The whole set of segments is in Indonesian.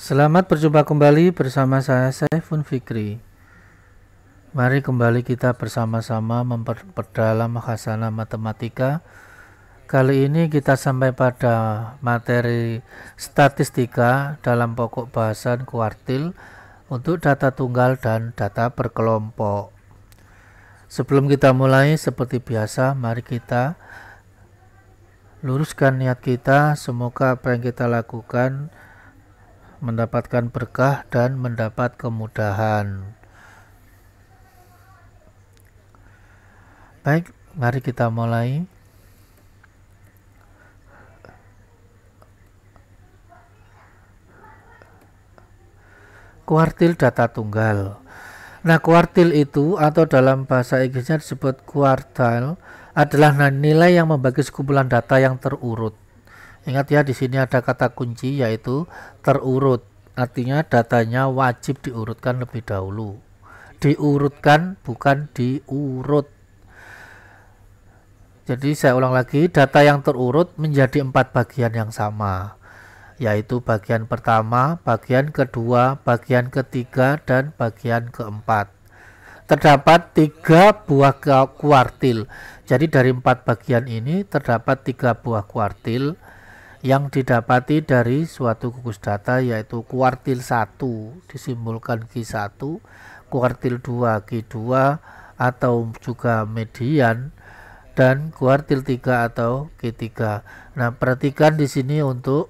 Selamat berjumpa kembali bersama saya Saiful Fikri. Mari kembali kita bersama-sama memperdalam khasanah matematika. Kali ini kita sampai pada materi statistika dalam pokok bahasan kuartil untuk data tunggal dan data berkelompok. Sebelum kita mulai, seperti biasa, mari kita luruskan niat kita. Semoga apa yang kita lakukan mendapatkan berkah dan mendapat kemudahan. Baik, mari kita mulai. Kuartil data tunggal. Nah, kuartil itu atau dalam bahasa Inggrisnya disebut quartile adalah nilai yang membagi sekumpulan data yang terurut. Ingat ya, di sini ada kata kunci yaitu terurut. Artinya datanya wajib diurutkan lebih dahulu. Diurutkan bukan diurut. Jadi saya ulang lagi, data yang terurut menjadi 4 bagian yang sama, yaitu bagian pertama, bagian kedua, bagian ketiga, dan bagian keempat. Terdapat 3 buah kuartil. Jadi dari 4 bagian ini terdapat 3 buah kuartil yang didapati dari suatu gugus data, yaitu kuartil 1 disimbolkan Q1, kuartil 2 Q2 atau juga median, dan kuartil 3 atau Q3. Nah, perhatikan di sini untuk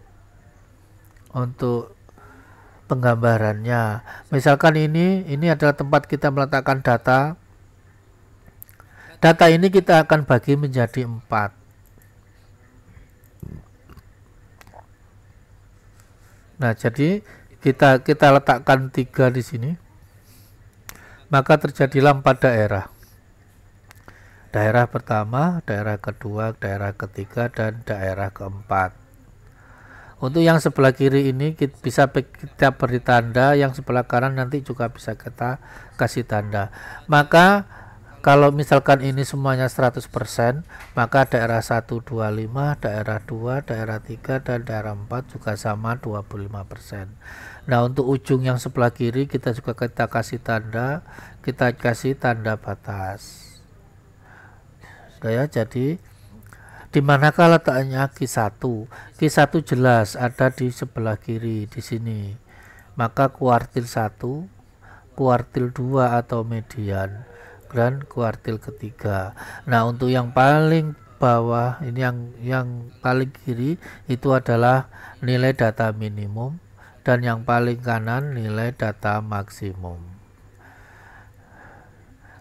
penggambarannya. Misalkan ini adalah tempat kita meletakkan data. Data ini kita akan bagi menjadi 4. Nah, jadi kita letakkan 3 di sini. Maka terjadilah 4 daerah. Daerah pertama, daerah kedua, daerah ketiga, dan daerah keempat. Untuk yang sebelah kiri ini bisa kita beri tanda, yang sebelah kanan nanti juga bisa kita kasih tanda. Maka kalau misalkan ini semuanya 100%, maka daerah 1 25, daerah 2, daerah 3, dan daerah 4 juga sama 25%. Nah, untuk ujung yang sebelah kiri kita juga kasih tanda, kita kasih tanda batas. Sudah ya, jadi di manakah letaknya Q1? Q1 jelas ada di sebelah kiri di sini. Maka kuartil 1, kuartil 2 atau median, dan kuartil ketiga. Nah, untuk yang paling bawah ini yang paling kiri itu adalah nilai data minimum, dan yang paling kanan nilai data maksimum.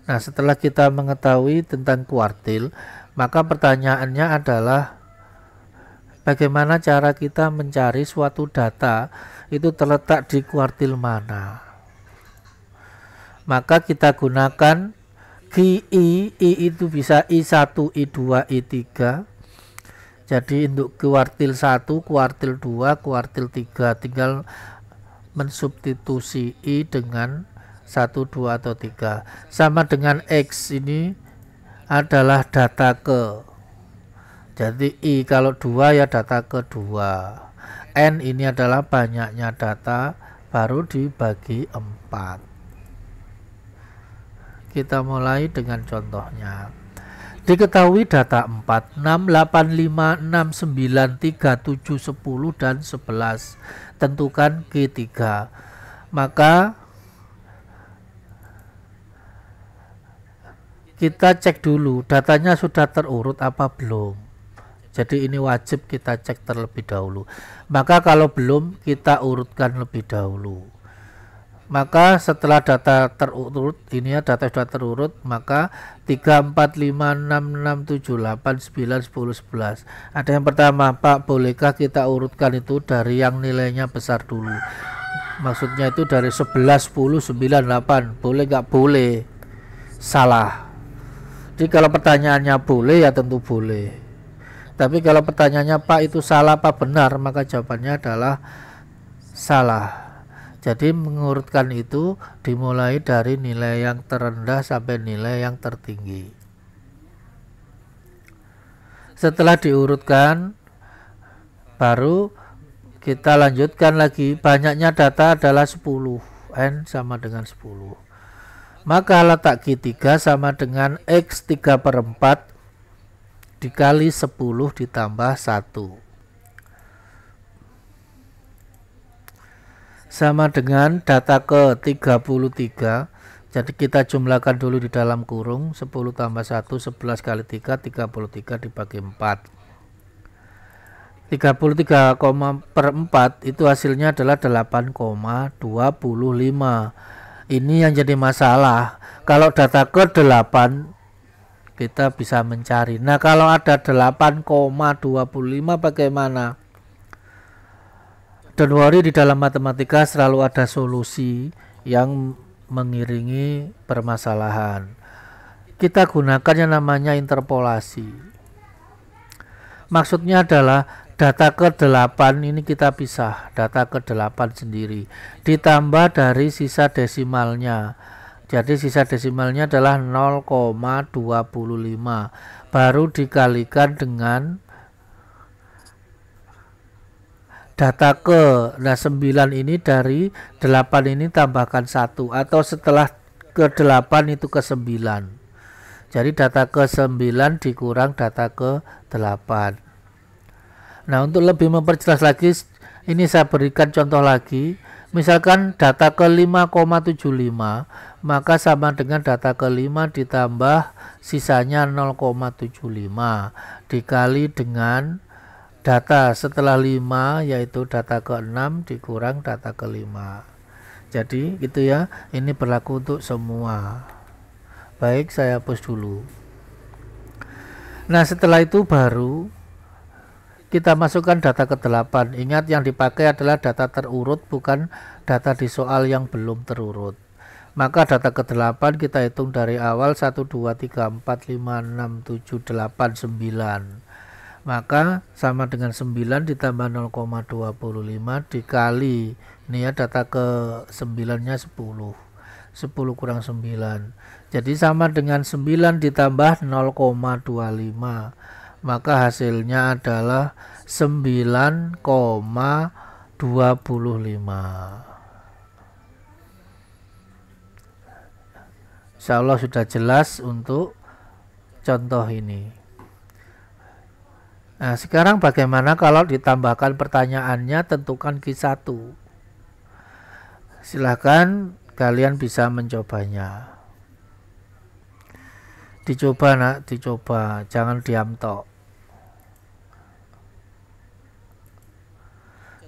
Nah, setelah kita mengetahui tentang kuartil, maka pertanyaannya adalah bagaimana cara kita mencari suatu data itu terletak di kuartil mana. Maka kita gunakan QI, I itu bisa I1, I2, I3. Jadi untuk kuartil 1, kuartil 2, kuartil 3 tinggal mensubstitusi I dengan 1, 2, atau 3. Sama dengan X ini adalah data ke. Jadi I kalau 2 ya data kedua. N ini adalah banyaknya data baru dibagi 4. Kita mulai dengan contohnya. Diketahui data 4, 6, 8, 5, 6, 9, 3, 7, 10, dan 11. Tentukan Q3. Maka kita cek dulu datanya sudah terurut apa belum. Jadi ini wajib kita cek terlebih dahulu. Maka kalau belum, kita urutkan lebih dahulu. Maka setelah data terurut, ini ya data sudah terurut, maka 3, 4, 5, 6, 6, 7, 8, 9, 10, 11. Ada yang pertama, Pak, bolehkah kita urutkan itu dari yang nilainya besar dulu? Maksudnya itu dari 11, 10, 9, 8. Boleh nggak? Boleh. Salah. Jadi kalau pertanyaannya boleh ya tentu boleh. Tapi kalau pertanyaannya Pak itu salah apa benar, maka jawabannya adalah salah. Jadi mengurutkan itu dimulai dari nilai yang terendah sampai nilai yang tertinggi. Setelah diurutkan, baru Kita lanjutkan lagi, banyaknya data adalah 10, N sama dengan 10. Maka letak Q3 sama dengan X 3/4 dikali 10 ditambah 1. Sama dengan data ke 33. Jadi kita jumlahkan dulu di dalam kurung, 10 tambah 1, 11 kali 3, 33 dibagi 4. 33,4 itu hasilnya adalah 8,25. Ini yang jadi masalah. Kalau data ke 8 kita bisa mencari. Nah, kalau ada 8,25 bagaimana? Don't worry, di dalam matematika selalu ada solusi yang mengiringi permasalahan. Kita gunakan yang namanya interpolasi. Maksudnya adalah data ke-8 ini kita pisah, data ke-8 sendiri, ditambah dari sisa desimalnya. Jadi sisa desimalnya adalah 0,25, baru dikalikan dengan data ke. Nah, 9 ini dari 8 ini tambahkan 1, atau setelah ke-8 itu ke-9. Jadi data ke-9 dikurang data ke-8. Nah, untuk lebih memperjelas lagi, ini saya berikan contoh lagi. Misalkan data ke 5,75, maka sama dengan data ke 5 ditambah sisanya 0,75 dikali dengan data setelah 5, yaitu data ke 6 dikurang data ke 5. Jadi gitu ya, ini berlaku untuk semua. Baik, saya hapus dulu. Nah, setelah itu baru kita masukkan data ke-8. Ingat, yang dipakai adalah data terurut, bukan data di soal yang belum terurut. Maka data ke-8 kita hitung dari awal, 1, 2, 3, 4, 5, 6, 7, 8, 9. Maka sama dengan 9 ditambah 0,25 dikali, ini ya data ke-9 nya 10. 10 kurang 9. Jadi sama dengan 9 ditambah 0,25. Maka hasilnya adalah 9,25. Insya Allah sudah jelas untuk contoh ini. Nah, sekarang bagaimana kalau ditambahkan pertanyaannya, tentukan Q1. Silahkan kalian bisa mencobanya. Dicoba nak, dicoba, jangan diam tok.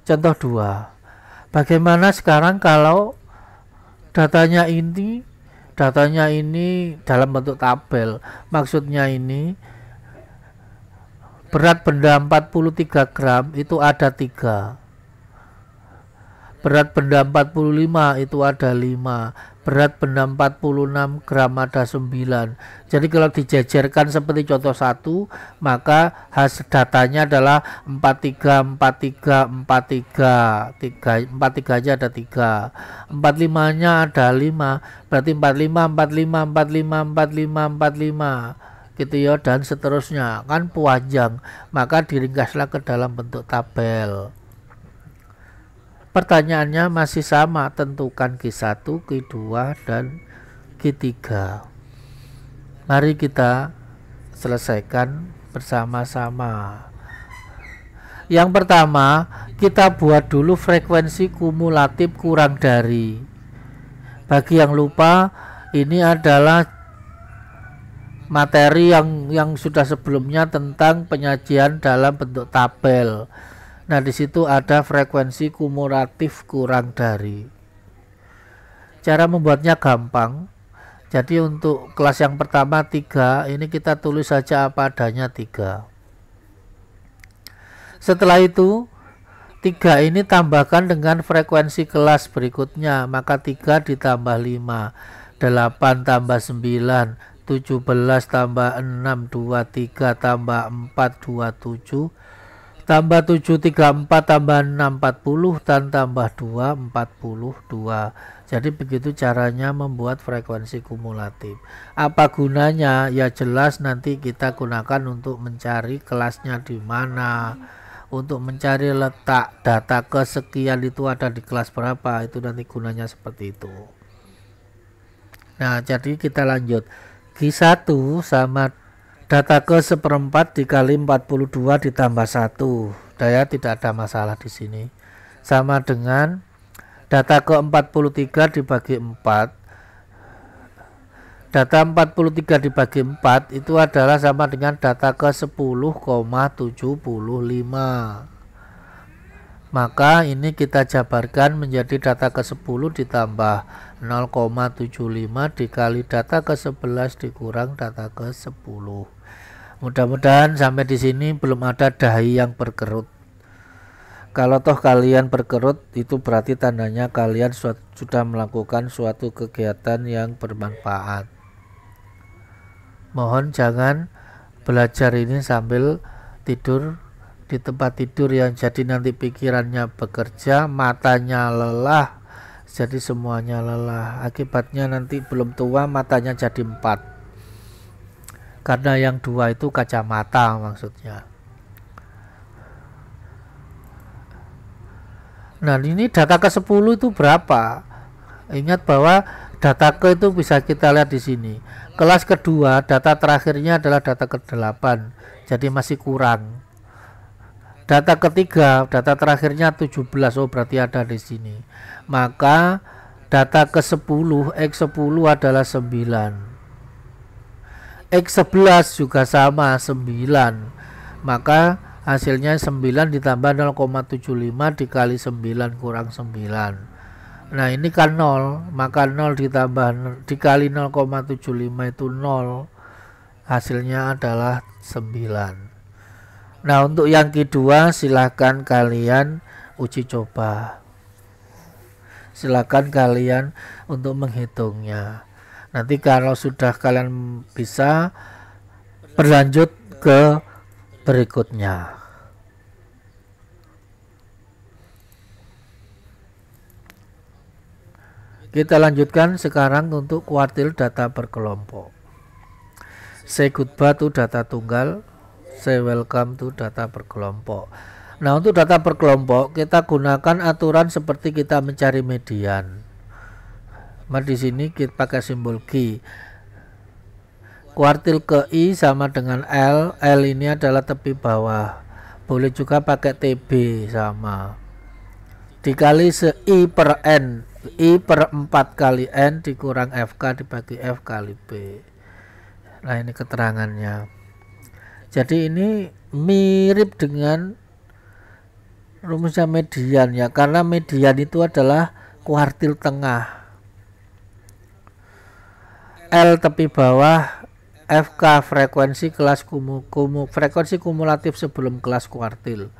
Contoh 2. Bagaimana sekarang kalau datanya ini dalam bentuk tabel. Maksudnya ini berat benda 43 gram itu ada 3. Berat benda 45 itu ada 5. Berat benda 46 gram ada 9. Jadi kalau dijejerkan seperti contoh 1, maka hasil datanya adalah 43, 43, 43. 43 aja ada 3. 45 nya ada 5. Berarti 45, 45, 45, 45, 45. Gitu ya, dan seterusnya. Kan panjang. Maka diringkaslah ke dalam bentuk tabel. Pertanyaannya masih sama, tentukan Q1, Q2, dan Q3. Mari kita selesaikan bersama-sama. Yang pertama, kita buat dulu frekuensi kumulatif kurang dari. Bagi yang lupa, ini adalah materi yang sudah sebelumnya tentang penyajian dalam bentuk tabel. Nah, di situ ada frekuensi kumulatif kurang dari. Cara membuatnya gampang. Jadi untuk kelas yang pertama 3, ini kita tulis saja apa adanya 3. Setelah itu 3 ini tambahkan dengan frekuensi kelas berikutnya, maka 3 ditambah 5, 8 tambah 9, 17 tambah 6, 23 tambah 4, 27, tambah 7, 34 tambah 6, 40, dan tambah 2, 42. Jadi begitu caranya membuat frekuensi kumulatif. Apa gunanya? Ya jelas nanti kita gunakan untuk mencari kelasnya di mana, untuk mencari letak data kesekian itu ada di kelas berapa, itu nanti gunanya seperti itu. Nah, jadi kita lanjut. Q1 sama data ke seperempat dikali 42 ditambah 1. Daya tidak ada masalah di sini. Sama dengan data ke 43 dibagi 4. Data 43 dibagi 4 itu adalah sama dengan data ke 10,75. Maka ini kita jabarkan menjadi data ke 10 ditambah 0,75 dikali data ke 11 dikurang data ke 10. Mudah-mudahan sampai di sini belum ada dahi yang berkerut. Kalau toh kalian berkerut, itu berarti tandanya kalian sudah melakukan suatu kegiatan yang bermanfaat. Mohon jangan belajar ini sambil tidur di tempat tidur yang jadi nanti pikirannya bekerja, matanya lelah, jadi semuanya lelah. Akibatnya nanti belum tua matanya jadi 4. Karena yang 2 itu kacamata maksudnya. Nah, ini data ke 10 itu berapa? Ingat bahwa data ke itu bisa kita lihat di sini. Kelas kedua data terakhirnya adalah data ke-8. Jadi masih kurang. Data ketiga, data terakhirnya 17, oh berarti ada di sini. Maka data ke-10, X10 adalah 9. X11 juga sama, 9. Maka hasilnya 9 ditambah 0,75 dikali 9 kurang 9. Nah ini kan 0, maka 0 ditambah dikali 0,75 itu 0. Hasilnya adalah 9. Nah untuk yang kedua silahkan kalian uji coba. Silahkan kalian untuk menghitungnya. Nanti kalau sudah kalian bisa berlanjut ke berikutnya. Kita lanjutkan sekarang untuk kuartil data berkelompok. Say goodbye to data tunggal. Say welcome to data berkelompok. Nah untuk data berkelompok kita gunakan aturan seperti kita mencari median. Nah di sini kita pakai simbol Q. Kuartil ke I sama dengan L. L ini adalah tepi bawah. Boleh juga pakai TB sama. Dikali I per N. I per 4 kali N dikurang FK dibagi F kali B. Nah ini keterangannya. Jadi ini mirip dengan rumusnya median ya, karena median itu adalah kuartil tengah. L tepi bawah, FK frekuensi kelas frekuensi kumulatif sebelum kelas kuartil.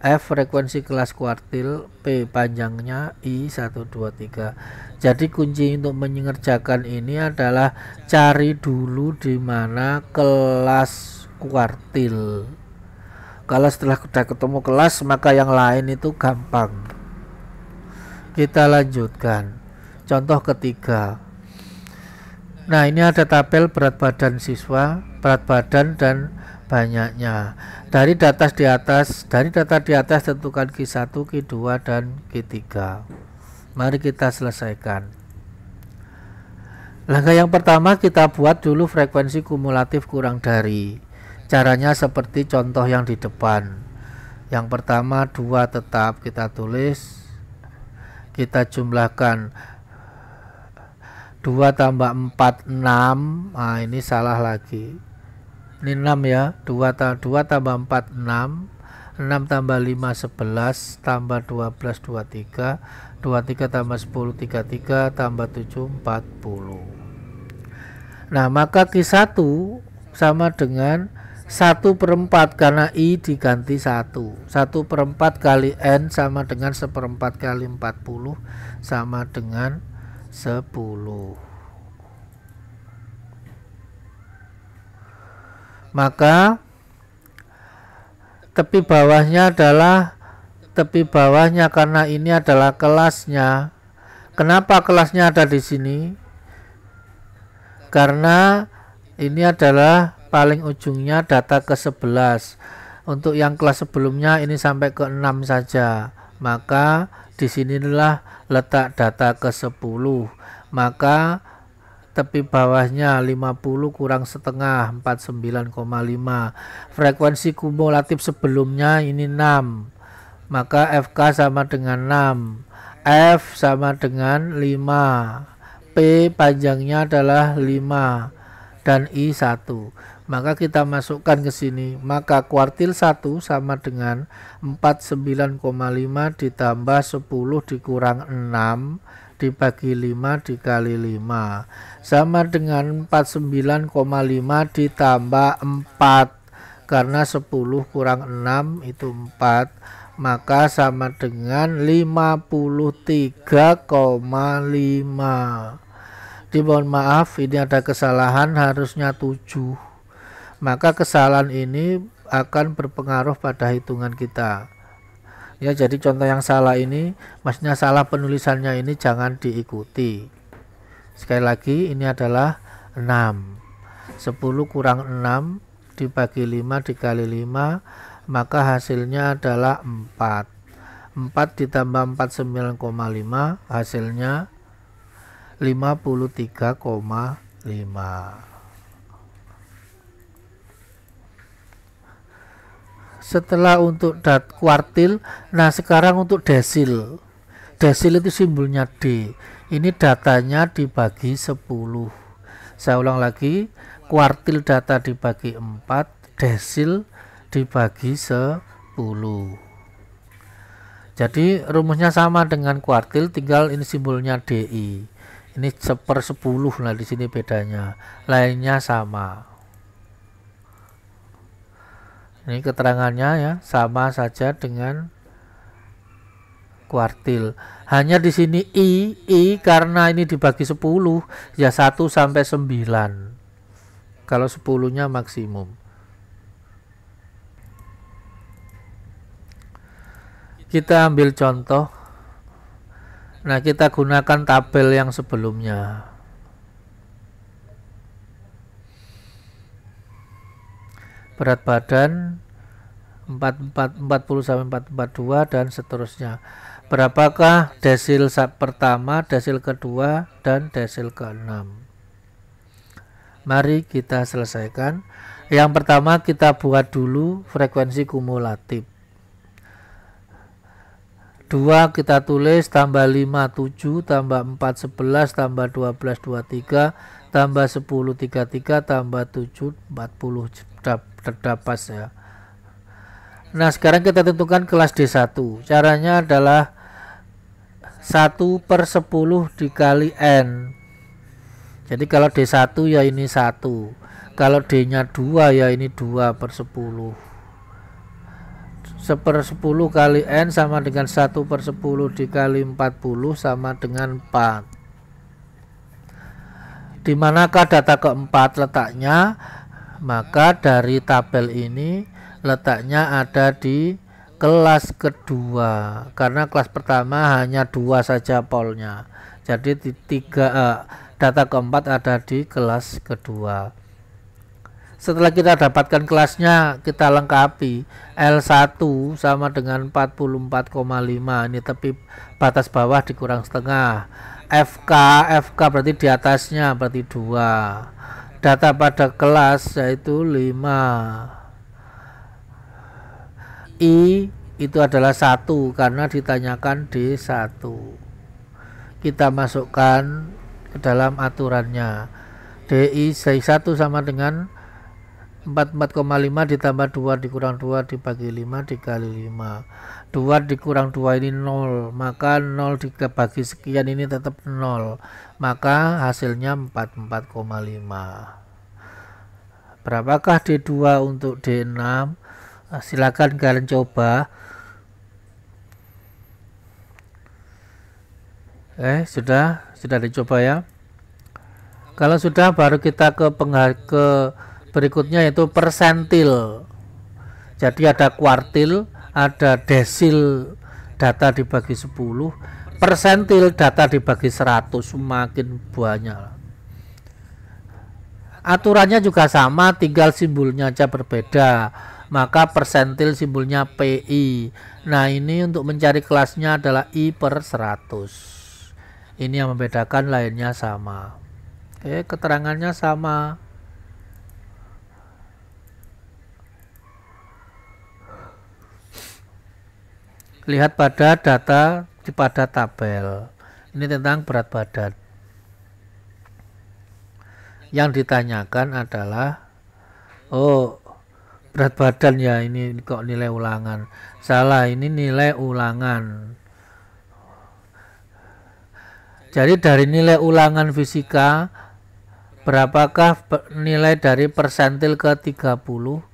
F frekuensi kelas kuartil, P panjangnya I 1 2 3. Jadi kunci untuk mengerjakan ini adalah cari dulu di mana kelas kuartil. Kalau setelah sudah ketemu kelas maka yang lain itu gampang. Kita lanjutkan contoh ketiga. Nah ini ada tabel berat badan siswa, berat badan dan banyaknya. Dari data di atas tentukan Q1, Q2 dan Q3. Mari kita selesaikan. Langkah yang pertama kita buat dulu frekuensi kumulatif kurang dari. Caranya seperti contoh yang di depan. Yang pertama 2 tetap kita tulis. Kita jumlahkan 2 tambah 4 6. Nah ini salah lagi. Ini 6 ya. 2 tambah 4 6. 6 tambah 5 11 tambah 12 23. 23 tambah 10 33 tambah 7 40. Nah maka Q1 sama dengan 1/4 karena I diganti 1. 1/4 kali N sama dengan 1/4 kali 40 sama dengan 10. Maka tepi bawahnya adalah tepi bawahnya karena ini adalah kelasnya. Kenapa kelasnya ada di sini? Karena ini adalah paling ujungnya data ke-11. Untuk yang kelas sebelumnya ini sampai ke 6 saja. Maka disinilah letak data ke 10. Maka tepi bawahnya 50 kurang setengah 49,5. Frekuensi kumulatif sebelumnya ini 6. Maka FK sama dengan 6. F sama dengan 5. P panjangnya adalah 5 dan I 1. Maka kita masukkan ke sini. Maka kuartil 1 sama dengan 49,5 ditambah 10 dikurang 6 dibagi 5 dikali 5 sama dengan 49,5 ditambah 4. Karena 10 kurang 6 itu 4. Maka sama dengan 53,5. Dimohon maaf, ini ada kesalahan, harusnya 7. Maka kesalahan ini akan berpengaruh pada hitungan kita. Ya, jadi contoh yang salah ini, maksudnya salah penulisannya ini jangan diikuti. Sekali lagi, ini adalah 6. 10 kurang 6 dibagi 5 dikali 5, maka hasilnya adalah 4. 4 ditambah 49,5 hasilnya 53,5. Setelah untuk kuartil, nah sekarang untuk desil. Desil itu simbolnya D. Ini datanya dibagi 10. Saya ulang lagi, kuartil data dibagi 4, desil dibagi 10. Jadi rumusnya sama dengan kuartil, tinggal ini simbolnya DI. Ini 1/10, nah di sini bedanya. Lainnya sama. Ini keterangannya ya, sama saja dengan kuartil. Hanya di sini I karena ini dibagi 10 ya 1 sampai 9. Kalau 10-nya maksimum. Kita ambil contoh. Nah, kita gunakan tabel yang sebelumnya. Berat badan 40 sampai 442 dan seterusnya. Berapakah desil pertama, desil kedua, dan desil ke-6? Mari kita selesaikan. Yang pertama kita buat dulu frekuensi kumulatif. 2 kita tulis tambah 5 7 tambah 4 11 tambah 12 23 tambah 10 33 tambah 7 40 terdapat ya. Nah, sekarang kita tentukan kelas D1. Caranya adalah 1/10 dikali N. Jadi kalau D1 ya ini 1. Kalau D-nya 2 ya ini 2/10. 1/10 kali N sama dengan 1/10 dikali 40 sama dengan 4. Dimanakah data keempat letaknya? Maka dari tabel ini letaknya ada di kelas kedua. Karena kelas pertama hanya 2 saja polnya. Jadi data keempat ada di kelas kedua. Setelah kita dapatkan kelasnya, kita lengkapi. L1 sama dengan 44,5. Ini tepi batas bawah dikurang setengah. FK berarti di atasnya, berarti 2. Data pada kelas yaitu 5. I itu adalah 1 karena ditanyakan D1. Kita masukkan ke dalam aturannya. DI 1 sama dengan 44,5 ditambah 2 dikurang 2 dibagi 5 dikali 5. 2 dikurang 2 ini 0. Maka 0 dibagi sekian ini tetap 0. Maka hasilnya 44,5. Berapakah D2 untuk D6? Silakan kalian coba. Sudah dicoba ya. Kalau sudah baru kita ke berikutnya yaitu persentil. Jadi ada kuartil, ada desil data dibagi 10, persentil data dibagi 100, semakin banyak. Aturannya juga sama, tinggal simbolnya aja berbeda. maka persentil simbolnya PI. Nah, ini untuk mencari kelasnya adalah I per 100. Ini yang membedakan, lainnya sama. Oke, keterangannya sama. Lihat pada data pada tabel. Ini tentang berat badan. Yang ditanyakan adalah, oh, berat badan ya, ini kok nilai ulangan. Salah, ini nilai ulangan. Jadi dari nilai ulangan fisika, berapakah nilai dari persentil ke 36?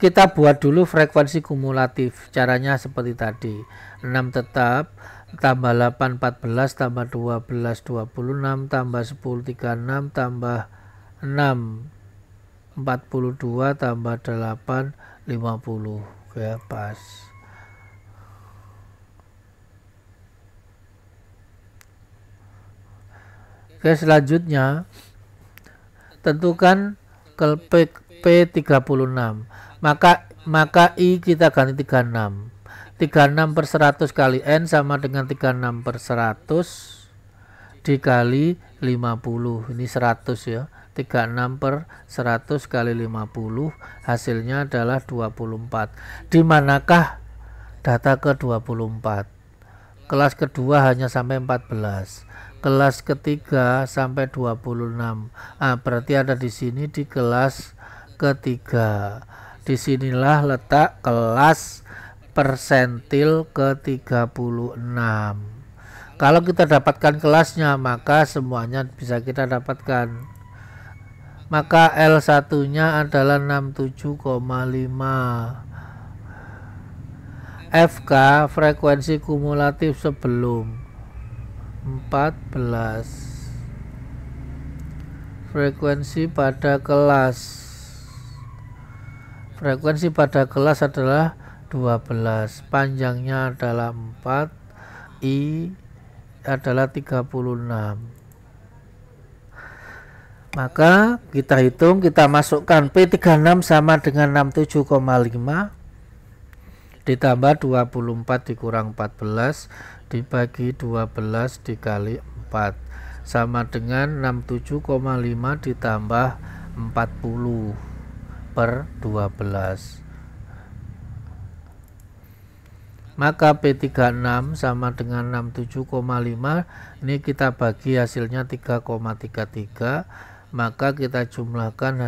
Kita buat dulu frekuensi kumulatif. Caranya seperti tadi. 6 tetap, tambah 8 14, tambah 12 26, tambah 10 36, tambah 6 42, tambah 8 50. Ya, pas. Oke, selanjutnya tentukan P36. Maka I kita ganti 36. 36 per 100 kali N sama dengan 36 per 100 dikali 50. Ini 100 ya. 36 per 100 kali 50 hasilnya adalah 24. Di manakah data ke 24? Kelas kedua hanya sampai 14. Kelas ketiga sampai 26. Berarti ada di sini di kelas ketiga. Disinilah letak kelas persentil ke 36. Kalau kita dapatkan kelasnya, maka semuanya bisa kita dapatkan. Maka L1 nya adalah 67,5. FK frekuensi kumulatif sebelum 14. Frekuensi pada kelas. Frekuensi pada kelas adalah 12. Panjangnya adalah 4. I adalah 36. Maka kita hitung, kita masukkan P36 sama dengan 67,5 ditambah 24 dikurang 14 dibagi 12 dikali 4 sama dengan 67,5 ditambah 40 per 12. Maka P36 sama dengan 67,5. Ini kita bagi hasilnya 3,33. Maka kita jumlahkan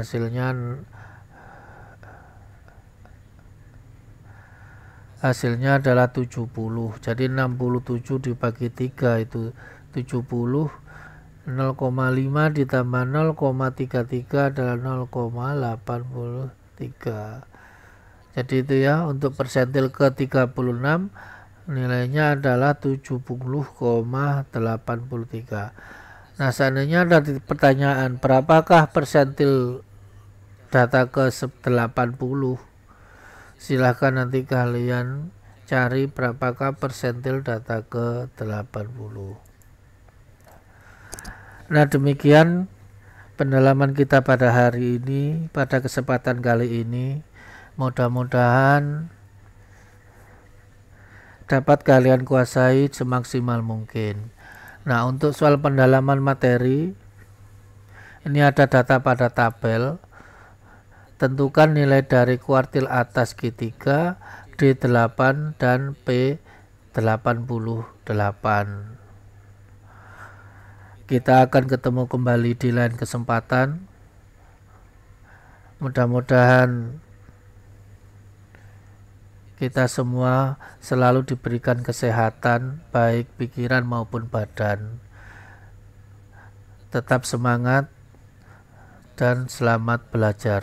hasilnya adalah 70. Jadi 67 dibagi 3 itu 70. 0,5 ditambah 0,33 adalah 0,83. Jadi itu ya, untuk persentil ke 36 nilainya adalah 70,83. Nah, seandainya ada pertanyaan berapakah persentil data ke 80, silahkan nanti kalian cari berapakah persentil data ke 80. Nah, demikian pendalaman kita pada hari ini, pada kesempatan kali ini. Mudah-mudahan dapat kalian kuasai semaksimal mungkin. Nah, untuk soal pendalaman materi, ini ada data pada tabel. Tentukan nilai dari kuartil atas Q3, D8 dan P88. Kita akan ketemu kembali di lain kesempatan. Mudah-mudahan kita semua selalu diberikan kesehatan, baik pikiran maupun badan. Tetap semangat dan selamat belajar.